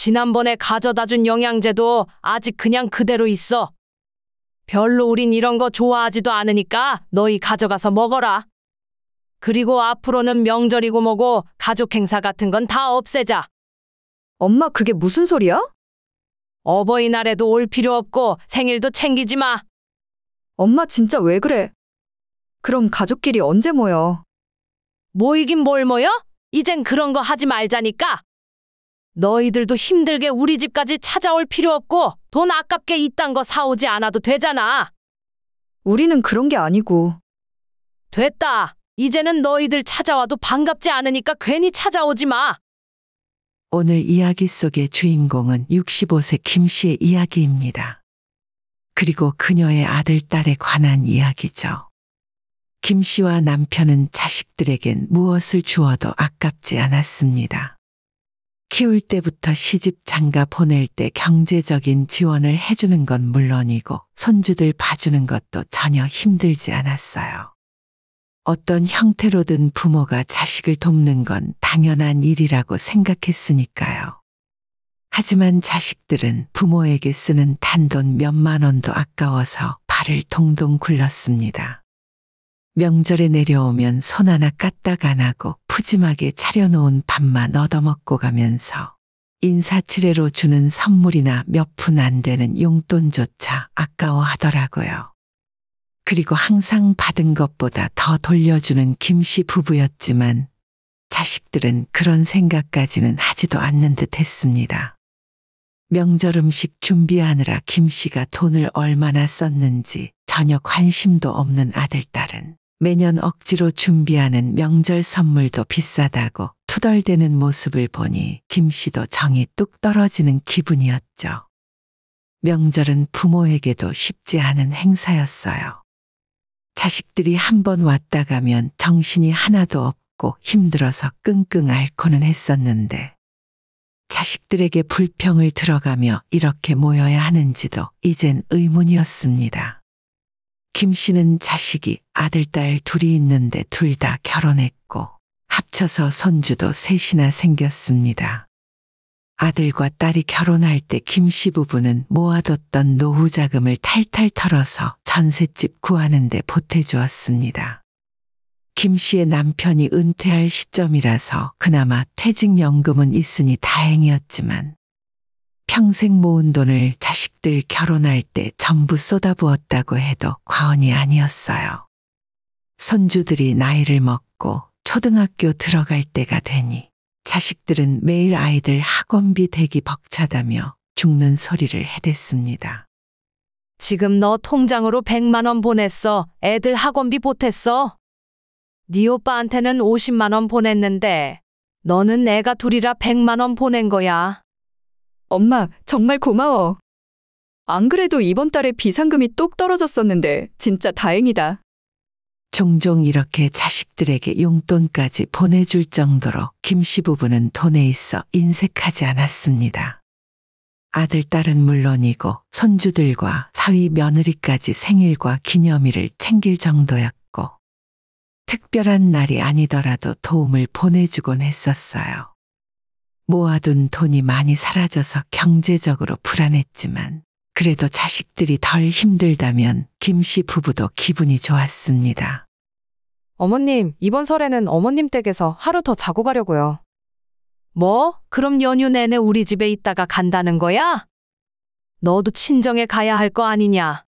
지난번에 가져다 준 영양제도 아직 그냥 그대로 있어. 별로 우린 이런 거 좋아하지도 않으니까 너희 가져가서 먹어라. 그리고 앞으로는 명절이고 뭐고 가족 행사 같은 건 다 없애자. 엄마, 그게 무슨 소리야? 어버이날에도 올 필요 없고 생일도 챙기지 마. 엄마, 진짜 왜 그래? 그럼 가족끼리 언제 모여? 모이긴 뭘 모여? 이젠 그런 거 하지 말자니까. 너희들도 힘들게 우리 집까지 찾아올 필요 없고 돈 아깝게 이딴 거 사오지 않아도 되잖아. 우리는 그런 게 아니고. 됐다. 이제는 너희들 찾아와도 반갑지 않으니까 괜히 찾아오지 마. 오늘 이야기 속의 주인공은 65세 김 씨의 이야기입니다. 그리고 그녀의 아들, 딸에 관한 이야기죠. 김 씨와 남편은 자식들에겐 무엇을 주어도 아깝지 않았습니다. 키울 때부터 시집 장가 보낼 때 경제적인 지원을 해주는 건 물론이고 손주들 봐주는 것도 전혀 힘들지 않았어요. 어떤 형태로든 부모가 자식을 돕는 건 당연한 일이라고 생각했으니까요. 하지만 자식들은 부모에게 쓰는 단돈 몇만 원도 아까워서 발을 동동 굴렀습니다. 명절에 내려오면 손 하나 까딱 안 하고 푸짐하게 차려놓은 밥만 얻어먹고 가면서 인사치레로 주는 선물이나 몇 푼 안 되는 용돈조차 아까워하더라고요. 그리고 항상 받은 것보다 더 돌려주는 김씨 부부였지만 자식들은 그런 생각까지는 하지도 않는 듯 했습니다. 명절 음식 준비하느라 김씨가 돈을 얼마나 썼는지 전혀 관심도 없는 아들, 딸은 매년 억지로 준비하는 명절 선물도 비싸다고 투덜대는 모습을 보니 김씨도 정이 뚝 떨어지는 기분이었죠. 명절은 부모에게도 쉽지 않은 행사였어요. 자식들이 한 번 왔다 가면 정신이 하나도 없고 힘들어서 끙끙 앓고는 했었는데 자식들에게 불평을 들어가며 이렇게 모여야 하는지도 이젠 의문이었습니다. 김 씨는 자식이 아들, 딸 둘이 있는데 둘 다 결혼했고 합쳐서 손주도 셋이나 생겼습니다. 아들과 딸이 결혼할 때 김 씨 부부는 모아뒀던 노후 자금을 탈탈 털어서 전셋집 구하는 데 보태주었습니다. 김 씨의 남편이 은퇴할 시점이라서 그나마 퇴직연금은 있으니 다행이었지만 평생 모은 돈을 자식들 결혼할 때 전부 쏟아부었다고 해도 과언이 아니었어요. 손주들이 나이를 먹고 초등학교 들어갈 때가 되니 자식들은 매일 아이들 학원비 대기 벅차다며 죽는 소리를 해댔습니다. 지금 너 통장으로 100만 원 보냈어. 애들 학원비 보탰어. 네 오빠한테는 50만 원 보냈는데 너는 애가 둘이라 100만 원 보낸 거야. 엄마, 정말 고마워. 안 그래도 이번 달에 비상금이 똑 떨어졌었는데 진짜 다행이다. 종종 이렇게 자식들에게 용돈까지 보내줄 정도로 김 씨 부부는 돈에 있어 인색하지 않았습니다. 아들, 딸은 물론이고 손주들과 사위 며느리까지 생일과 기념일을 챙길 정도였고 특별한 날이 아니더라도 도움을 보내주곤 했었어요. 모아둔 돈이 많이 사라져서 경제적으로 불안했지만 그래도 자식들이 덜 힘들다면 김 씨 부부도 기분이 좋았습니다. 어머님, 이번 설에는 어머님 댁에서 하루 더 자고 가려고요. 뭐? 그럼 연휴 내내 우리 집에 있다가 간다는 거야? 너도 친정에 가야 할 거 아니냐?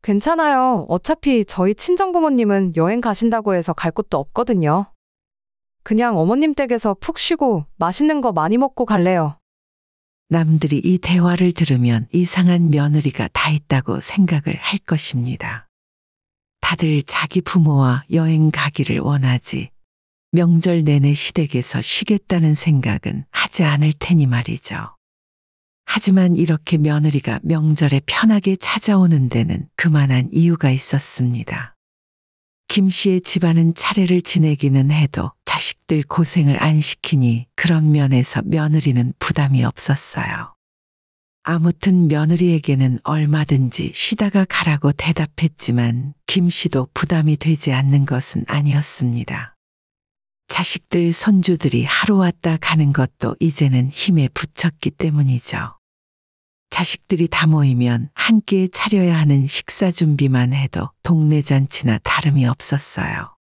괜찮아요. 어차피 저희 친정부모님은 여행 가신다고 해서 갈 곳도 없거든요. 그냥 어머님 댁에서 푹 쉬고 맛있는 거 많이 먹고 갈래요. 남들이 이 대화를 들으면 이상한 며느리가 다 있다고 생각을 할 것입니다. 다들 자기 부모와 여행 가기를 원하지 명절 내내 시댁에서 쉬겠다는 생각은 하지 않을 테니 말이죠. 하지만 이렇게 며느리가 명절에 편하게 찾아오는 데는 그만한 이유가 있었습니다. 김 씨의 집안은 차례를 지내기는 해도 자식들 고생을 안 시키니 그런 면에서 며느리는 부담이 없었어요. 아무튼 며느리에게는 얼마든지 쉬다가 가라고 대답했지만 김 씨도 부담이 되지 않는 것은 아니었습니다. 자식들 손주들이 하루 왔다 가는 것도 이제는 힘에 부쳤기 때문이죠. 자식들이 다 모이면 한 끼에 차려야 하는 식사 준비만 해도 동네 잔치나 다름이 없었어요.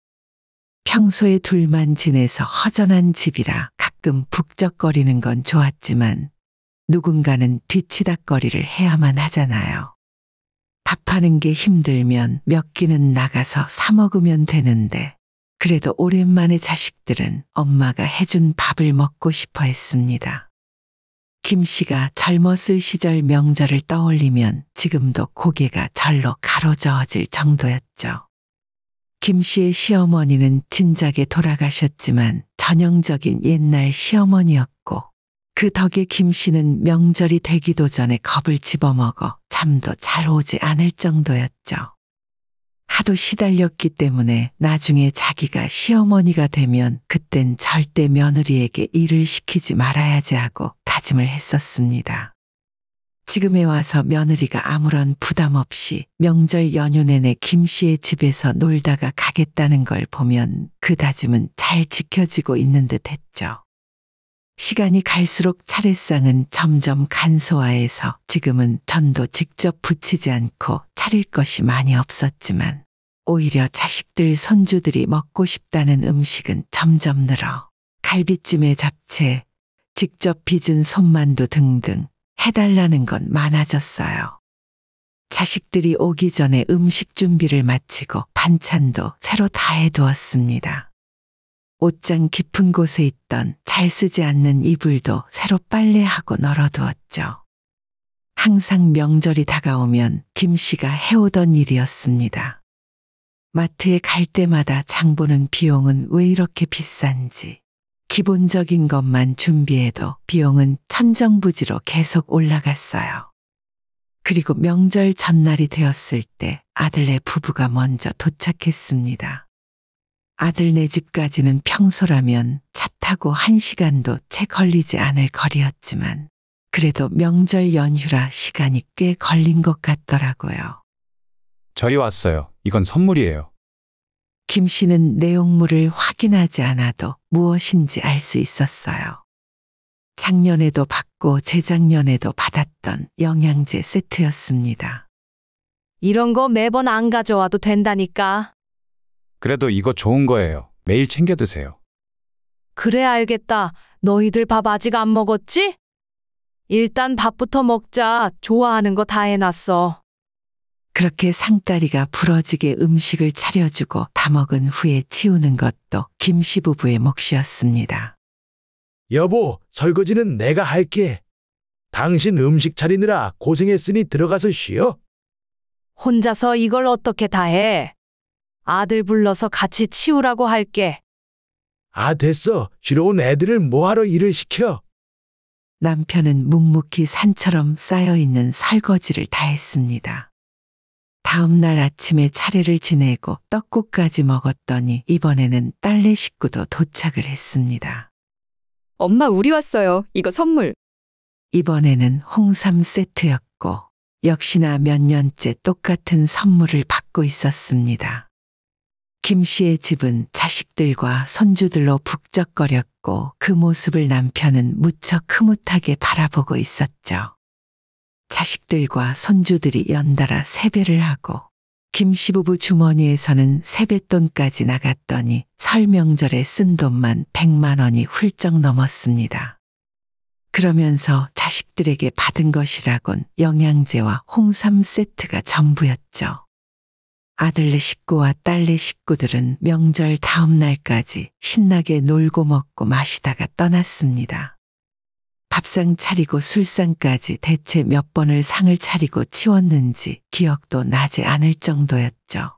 평소에 둘만 지내서 허전한 집이라 가끔 북적거리는 건 좋았지만 누군가는 뒤치다꺼리를 해야만 하잖아요. 밥하는 게 힘들면 몇 끼는 나가서 사 먹으면 되는데 그래도 오랜만에 자식들은 엄마가 해준 밥을 먹고 싶어 했습니다. 김 씨가 젊었을 시절 명절을 떠올리면 지금도 고개가 절로 가로저어질 정도였죠. 김 씨의 시어머니는 진작에 돌아가셨지만 전형적인 옛날 시어머니였고 그 덕에 김 씨는 명절이 되기도 전에 겁을 집어먹어 잠도 잘 오지 않을 정도였죠. 하도 시달렸기 때문에 나중에 자기가 시어머니가 되면 그땐 절대 며느리에게 일을 시키지 말아야지 하고 다짐을 했었습니다. 지금에 와서 며느리가 아무런 부담 없이 명절 연휴 내내 김 씨의 집에서 놀다가 가겠다는 걸 보면 그 다짐은 잘 지켜지고 있는 듯 했죠. 시간이 갈수록 차례상은 점점 간소화해서 지금은 전도 직접 부치지 않고 차릴 것이 많이 없었지만 오히려 자식들 손주들이 먹고 싶다는 음식은 점점 늘어 갈비찜에 잡채, 직접 빚은 손만두 등등 해달라는 건 많아졌어요. 자식들이 오기 전에 음식 준비를 마치고 반찬도 새로 다 해두었습니다. 옷장 깊은 곳에 있던 잘 쓰지 않는 이불도 새로 빨래하고 널어두었죠. 항상 명절이 다가오면 김 씨가 해오던 일이었습니다. 마트에 갈 때마다 장 보는 비용은 왜 이렇게 비싼지, 기본적인 것만 준비해도 비용은 천정부지로 계속 올라갔어요. 그리고 명절 전날이 되었을 때 아들네 부부가 먼저 도착했습니다. 아들네 집까지는 평소라면 차 타고 1시간도 채 걸리지 않을 거리였지만 그래도 명절 연휴라 시간이 꽤 걸린 것 같더라고요. 저희 왔어요. 이건 선물이에요. 김 씨는 내용물을 확인하지 않아도 무엇인지 알 수 있었어요. 작년에도 받고 재작년에도 받았던 영양제 세트였습니다. 이런 거 매번 안 가져와도 된다니까. 그래도 이거 좋은 거예요. 매일 챙겨 드세요. 그래 알겠다. 너희들 밥 아직 안 먹었지? 일단 밥부터 먹자. 좋아하는 거 다 해놨어. 그렇게 상다리가 부러지게 음식을 차려주고 다 먹은 후에 치우는 것도 김씨 부부의 몫이었습니다. 여보, 설거지는 내가 할게. 당신 음식 차리느라 고생했으니 들어가서 쉬어. 혼자서 이걸 어떻게 다 해? 아들 불러서 같이 치우라고 할게. 아, 됐어. 쉬러 온 애들을 뭐하러 일을 시켜. 남편은 묵묵히 산처럼 쌓여있는 설거지를 다 했습니다. 다음 날 아침에 차례를 지내고 떡국까지 먹었더니 이번에는 딸네 식구도 도착을 했습니다. 엄마, 우리 왔어요. 이거 선물. 이번에는 홍삼 세트였고 역시나 몇 년째 똑같은 선물을 받고 있었습니다. 김 씨의 집은 자식들과 손주들로 북적거렸고 그 모습을 남편은 무척 흐뭇하게 바라보고 있었죠. 자식들과 손주들이 연달아 세배를 하고 김 씨 부부 주머니에서는 세뱃돈까지 나갔더니 설 명절에 쓴 돈만 100만 원이 훌쩍 넘었습니다. 그러면서 자식들에게 받은 것이라곤 영양제와 홍삼 세트가 전부였죠. 아들네 식구와 딸네 식구들은 명절 다음 날까지 신나게 놀고 먹고 마시다가 떠났습니다. 밥상 차리고 술상까지 대체 몇 번을 상을 차리고 치웠는지 기억도 나지 않을 정도였죠.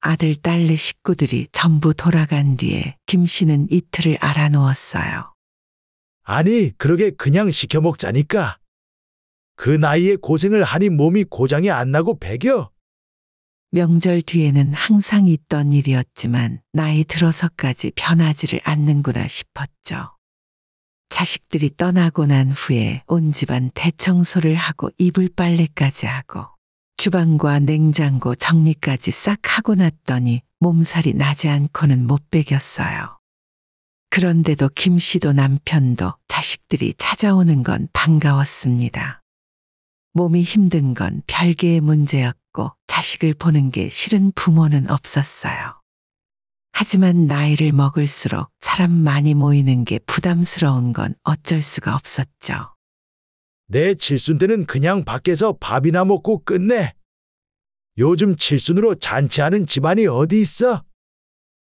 아들, 딸네 식구들이 전부 돌아간 뒤에 김 씨는 이틀을 알아누웠어요. 아니, 그러게 그냥 시켜 먹자니까. 그 나이에 고생을 하니 몸이 고장이 안 나고 배겨. 명절 뒤에는 항상 있던 일이었지만 나이 들어서까지 변하지를 않는구나 싶었죠. 자식들이 떠나고 난 후에 온 집안 대청소를 하고 이불 빨래까지 하고 주방과 냉장고 정리까지 싹 하고 났더니 몸살이 나지 않고는 못 배겼어요. 그런데도 김 씨도 남편도 자식들이 찾아오는 건 반가웠습니다. 몸이 힘든 건 별개의 문제였고 자식을 보는 게 싫은 부모는 없었어요. 하지만 나이를 먹을수록 사람 많이 모이는 게 부담스러운 건 어쩔 수가 없었죠. 내 칠순 때는 그냥 밖에서 밥이나 먹고 끝내. 요즘 칠순으로 잔치하는 집안이 어디 있어?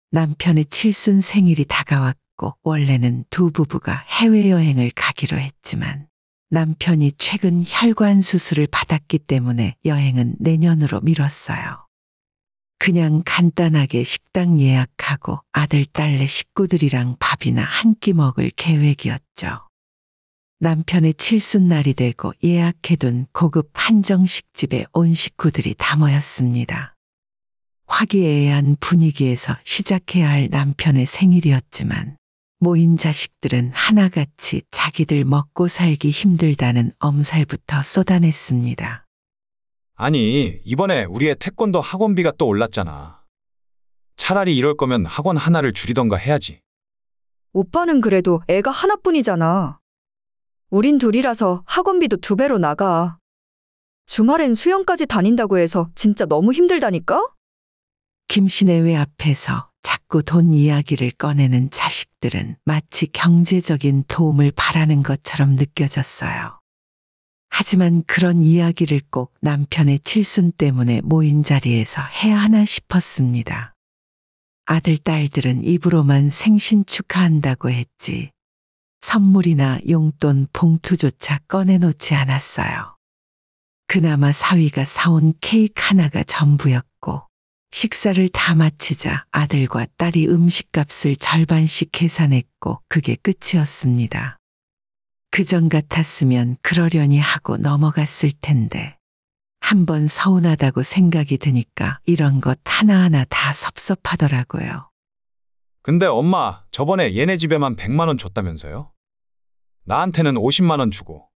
남편의 칠순 생일이 다가왔고 원래는 두 부부가 해외여행을 가기로 했지만 남편이 최근 혈관 수술을 받았기 때문에 여행은 내년으로 미뤘어요. 그냥 간단하게 식당 예약하고 아들, 딸네 식구들이랑 밥이나 한 끼 먹을 계획이었죠. 남편의 칠순날이 되고 예약해둔 고급 한정식집에 온 식구들이 다 모였습니다. 화기애애한 분위기에서 시작해야 할 남편의 생일이었지만 모인 자식들은 하나같이 자기들 먹고 살기 힘들다는 엄살부터 쏟아냈습니다. 아니, 이번에 우리의 태권도 학원비가 또 올랐잖아. 차라리 이럴 거면 학원 하나를 줄이던가 해야지. 오빠는 그래도 애가 하나뿐이잖아. 우린 둘이라서 학원비도 2배로 나가. 주말엔 수영까지 다닌다고 해서 진짜 너무 힘들다니까? 김씨 내외 앞에서 자꾸 돈 이야기를 꺼내는 자식들은 마치 경제적인 도움을 바라는 것처럼 느껴졌어요. 하지만 그런 이야기를 꼭 남편의 칠순 때문에 모인 자리에서 해야 하나 싶었습니다. 아들, 딸들은 입으로만 생신 축하한다고 했지 선물이나 용돈 봉투조차 꺼내놓지 않았어요. 그나마 사위가 사온 케이크 하나가 전부였고 식사를 다 마치자 아들과 딸이 음식값을 절반씩 계산했고 그게 끝이었습니다. 그전 같았으면 그러려니 하고 넘어갔을 텐데 한번 서운하다고 생각이 드니까 이런 것 하나하나 다 섭섭하더라고요. 근데 엄마, 저번에 얘네 집에만 100만 원 줬다면서요? 나한테는 50만 원 주고.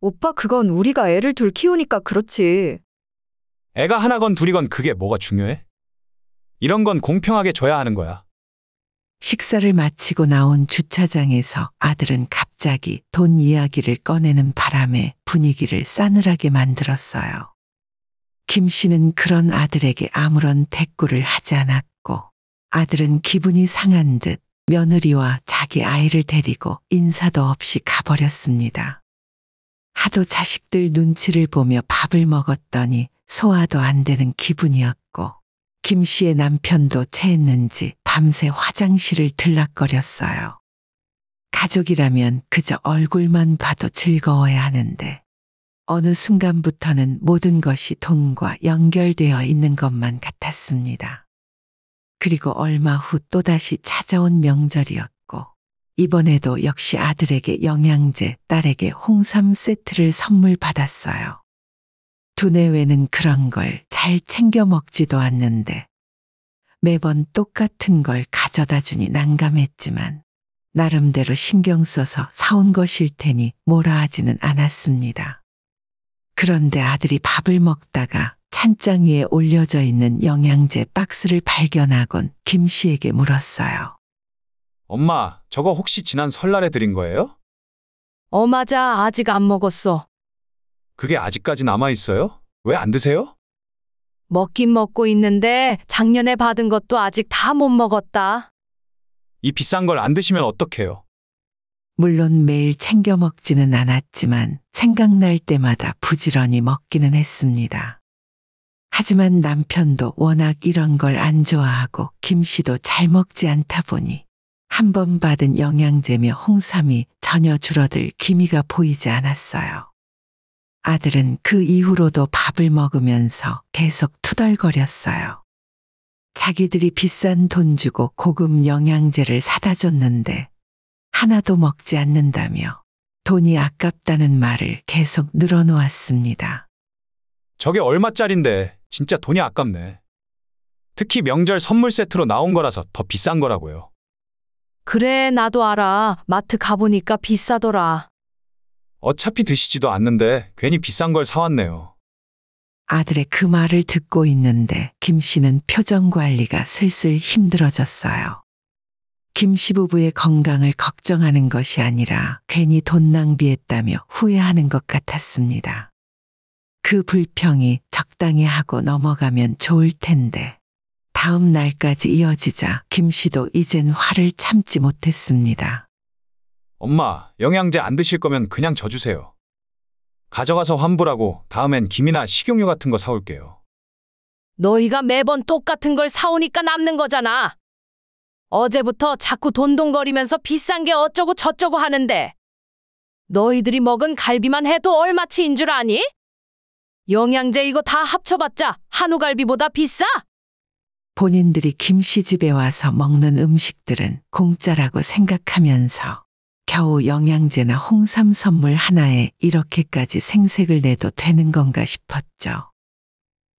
오빠 그건 우리가 애를 둘 키우니까 그렇지. 애가 하나건 둘이건 그게 뭐가 중요해? 이런 건 공평하게 줘야 하는 거야. 식사를 마치고 나온 주차장에서 아들은 갑자기 돈 이야기를 꺼내는 바람에 분위기를 싸늘하게 만들었어요. 김 씨는 그런 아들에게 아무런 대꾸를 하지 않았고 아들은 기분이 상한 듯 며느리와 자기 아이를 데리고 인사도 없이 가버렸습니다. 하도 자식들 눈치를 보며 밥을 먹었더니 소화도 안 되는 기분이었고 김 씨의 남편도 체했는지 밤새 화장실을 들락거렸어요. 가족이라면 그저 얼굴만 봐도 즐거워야 하는데 어느 순간부터는 모든 것이 돈과 연결되어 있는 것만 같았습니다. 그리고 얼마 후 또다시 찾아온 명절이었고 이번에도 역시 아들에게 영양제, 딸에게 홍삼 세트를 선물 받았어요. 두뇌외는 그런 걸 잘 챙겨 먹지도 않는데 매번 똑같은 걸 가져다 주니 난감했지만 나름대로 신경 써서 사온 것일 테니 뭐라 하지는 않았습니다. 그런데 아들이 밥을 먹다가 찬장 위에 올려져 있는 영양제 박스를 발견하곤 김 씨에게 물었어요. 엄마, 저거 혹시 지난 설날에 드린 거예요? 맞아. 아직 안 먹었어. 그게 아직까지 남아있어요? 왜 안 드세요? 먹긴 먹고 있는데 작년에 받은 것도 아직 다 못 먹었다. 이 비싼 걸 안 드시면 어떡해요? 물론 매일 챙겨 먹지는 않았지만 생각날 때마다 부지런히 먹기는 했습니다. 하지만 남편도 워낙 이런 걸 안 좋아하고 김 씨도 잘 먹지 않다 보니 한 번 받은 영양제며 홍삼이 전혀 줄어들 기미가 보이지 않았어요. 아들은 그 이후로도 밥을 먹으면서 계속 투덜거렸어요. 자기들이 비싼 돈 주고 고급 영양제를 사다 줬는데 하나도 먹지 않는다며 돈이 아깝다는 말을 계속 늘어놓았습니다. 저게 얼마짜린데 진짜 돈이 아깝네. 특히 명절 선물 세트로 나온 거라서 더 비싼 거라고요. 그래, 나도 알아. 마트 가보니까 비싸더라. 어차피 드시지도 않는데 괜히 비싼 걸 사왔네요. 아들의 그 말을 듣고 있는데 김 씨는 표정 관리가 슬슬 힘들어졌어요. 김씨 부부의 건강을 걱정하는 것이 아니라 괜히 돈 낭비했다며 후회하는 것 같았습니다. 그 불평이 적당히 하고 넘어가면 좋을 텐데 다음 날까지 이어지자 김씨도 이젠 화를 참지 못했습니다. 엄마, 영양제 안 드실 거면 그냥 저 주세요. 가져가서 환불하고 다음엔 김이나 식용유 같은 거 사올게요. 너희가 매번 똑같은 걸 사오니까 남는 거잖아. 어제부터 자꾸 돈돈거리면서 비싼 게 어쩌고 저쩌고 하는데 너희들이 먹은 갈비만 해도 얼마치인 줄 아니? 영양제 이거 다 합쳐봤자 한우갈비보다 비싸? 본인들이 김씨 집에 와서 먹는 음식들은 공짜라고 생각하면서 겨우 영양제나 홍삼 선물 하나에 이렇게까지 생색을 내도 되는 건가 싶었죠.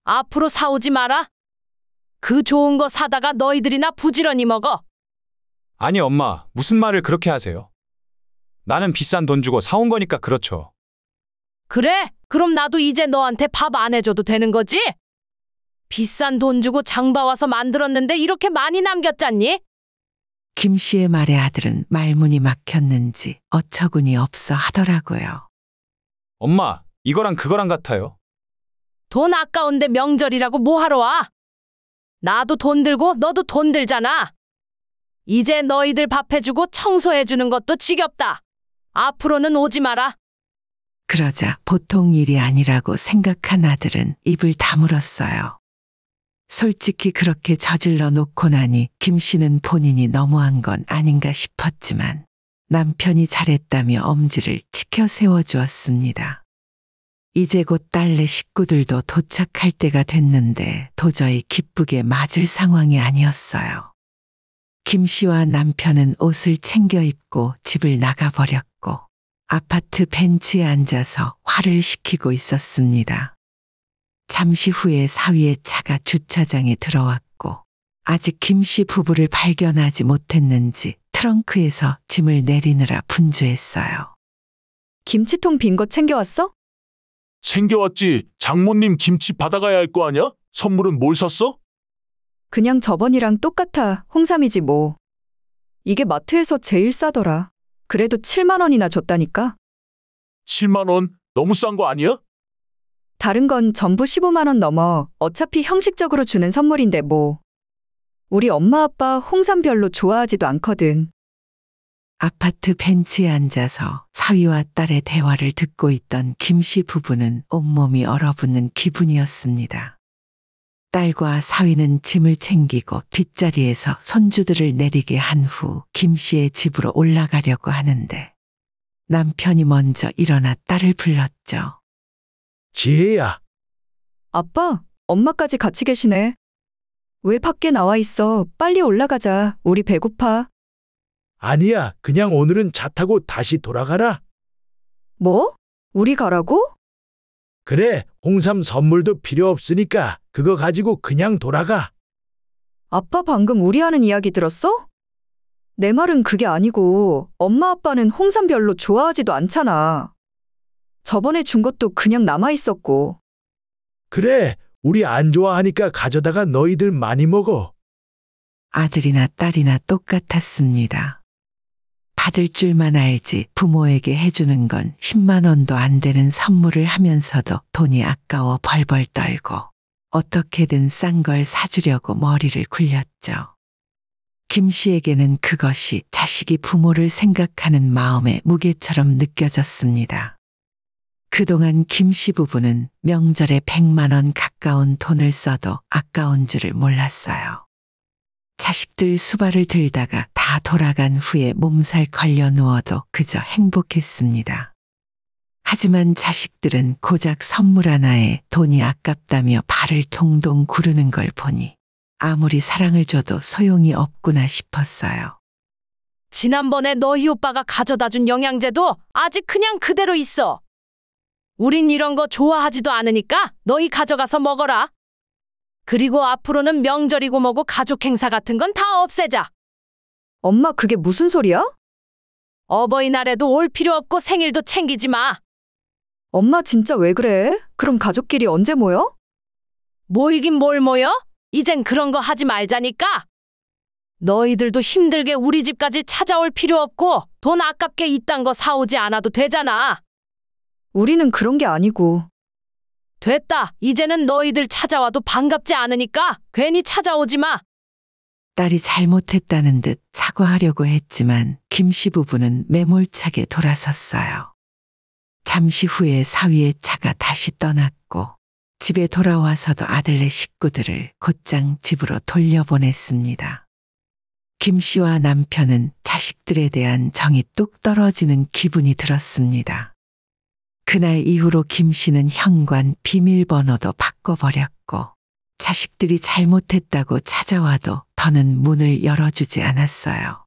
앞으로 사오지 마라. 그 좋은 거 사다가 너희들이나 부지런히 먹어. 아니 엄마, 무슨 말을 그렇게 하세요? 나는 비싼 돈 주고 사온 거니까 그렇죠. 그래? 그럼 나도 이제 너한테 밥 안 해줘도 되는 거지? 비싼 돈 주고 장 봐와서 만들었는데 이렇게 많이 남겼잖니? 김씨의 말에 아들은 말문이 막혔는지 어처구니 없어 하더라고요. 엄마, 이거랑 그거랑 같아요. 돈 아까운데 명절이라고 뭐하러 와? 나도 돈 들고 너도 돈 들잖아. 이제 너희들 밥 해주고 청소해주는 것도 지겹다. 앞으로는 오지 마라. 그러자 보통 일이 아니라고 생각한 아들은 입을 다물었어요. 솔직히 그렇게 저질러 놓고 나니 김씨는 본인이 너무한 건 아닌가 싶었지만 남편이 잘했다며 엄지를 치켜 세워주었습니다. 이제 곧 딸네 식구들도 도착할 때가 됐는데 도저히 기쁘게 맞을 상황이 아니었어요. 김씨와 남편은 옷을 챙겨 입고 집을 나가버렸고 아파트 벤치에 앉아서 화를 식히고 있었습니다. 잠시 후에 사위의 차가 주차장에 들어왔고 아직 김씨 부부를 발견하지 못했는지 트렁크에서 짐을 내리느라 분주했어요. 김치통 빈 거 챙겨왔어? 챙겨왔지. 장모님 김치 받아가야 할 거 아냐? 선물은 뭘 샀어? 그냥 저번이랑 똑같아. 홍삼이지 뭐. 이게 마트에서 제일 싸더라. 그래도 7만 원이나 줬다니까. 7만 원? 너무 싼 거 아니야? 다른 건 전부 15만 원 넘어. 어차피 형식적으로 주는 선물인데 뭐. 우리 엄마 아빠 홍삼 별로 좋아하지도 않거든. 아파트 벤치에 앉아서 사위와 딸의 대화를 듣고 있던 김씨 부부는 온몸이 얼어붙는 기분이었습니다. 딸과 사위는 짐을 챙기고 뒷자리에서 손주들을 내리게 한 후 김씨의 집으로 올라가려고 하는데 남편이 먼저 일어나 딸을 불렀죠. 지혜야, 아빠, 엄마까지 같이 계시네. 왜 밖에 나와 있어? 빨리 올라가자. 우리 배고파. 아니야. 그냥 오늘은 차 타고 다시 돌아가라. 뭐? 우리 가라고? 그래, 홍삼 선물도 필요 없으니까 그거 가지고 그냥 돌아가. 아빠 방금 우리 하는 이야기 들었어? 내 말은 그게 아니고 엄마 아빠는 홍삼 별로 좋아하지도 않잖아. 저번에 준 것도 그냥 남아있었고. 그래, 우리 안 좋아하니까 가져다가 너희들 많이 먹어. 아들이나 딸이나 똑같았습니다. 받을 줄만 알지 부모에게 해주는 건 10만 원도 안 되는 선물을 하면서도 돈이 아까워 벌벌 떨고 어떻게든 싼 걸 사주려고 머리를 굴렸죠. 김 씨에게는 그것이 자식이 부모를 생각하는 마음의 무게처럼 느껴졌습니다. 그동안 김 씨 부부는 명절에 100만 원 가까운 돈을 써도 아까운 줄을 몰랐어요. 자식들 수발을 들다가 다 돌아간 후에 몸살 걸려 누워도 그저 행복했습니다. 하지만 자식들은 고작 선물 하나에 돈이 아깝다며 발을 동동 구르는 걸 보니 아무리 사랑을 줘도 소용이 없구나 싶었어요. 지난번에 너희 오빠가 가져다 준 영양제도 아직 그냥 그대로 있어. 우린 이런 거 좋아하지도 않으니까 너희 가져가서 먹어라. 그리고 앞으로는 명절이고 뭐고 가족 행사 같은 건 다 없애자. 엄마 그게 무슨 소리야? 어버이날에도 올 필요 없고 생일도 챙기지 마. 엄마 진짜 왜 그래? 그럼 가족끼리 언제 모여? 모이긴 뭘 모여? 이젠 그런 거 하지 말자니까. 너희들도 힘들게 우리 집까지 찾아올 필요 없고 돈 아깝게 이딴 거 사오지 않아도 되잖아. 우리는 그런 게 아니고. 됐다. 이제는 너희들 찾아와도 반갑지 않으니까 괜히 찾아오지 마. 딸이 잘못했다는 듯 사과하려고 했지만 김씨 부부는 매몰차게 돌아섰어요. 잠시 후에 사위의 차가 다시 떠났고 집에 돌아와서도 아들네 식구들을 곧장 집으로 돌려보냈습니다. 김씨와 남편은 자식들에 대한 정이 뚝 떨어지는 기분이 들었습니다. 그날 이후로 김씨는 현관 비밀번호도 바꿔버렸고 자식들이 잘못했다고 찾아와도 더는 문을 열어주지 않았어요.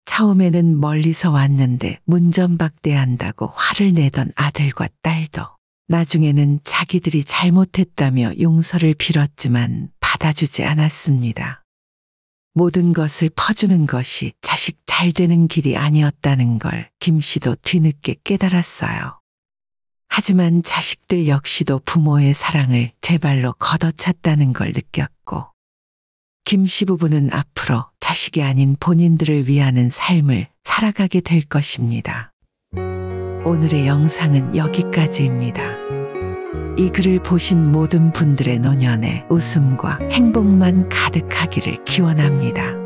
처음에는 멀리서 왔는데 문전박대한다고 화를 내던 아들과 딸도 나중에는 자기들이 잘못했다며 용서를 빌었지만 받아주지 않았습니다. 모든 것을 퍼주는 것이 자식 잘 되는 길이 아니었다는 걸 김씨도 뒤늦게 깨달았어요. 하지만 자식들 역시도 부모의 사랑을 제 발로 걷어찼다는 걸 느꼈고 김씨 부부는 앞으로 자식이 아닌 본인들을 위하는 삶을 살아가게 될 것입니다. 오늘의 영상은 여기까지입니다. 이 글을 보신 모든 분들의 노년에 웃음과 행복만 가득하기를 기원합니다.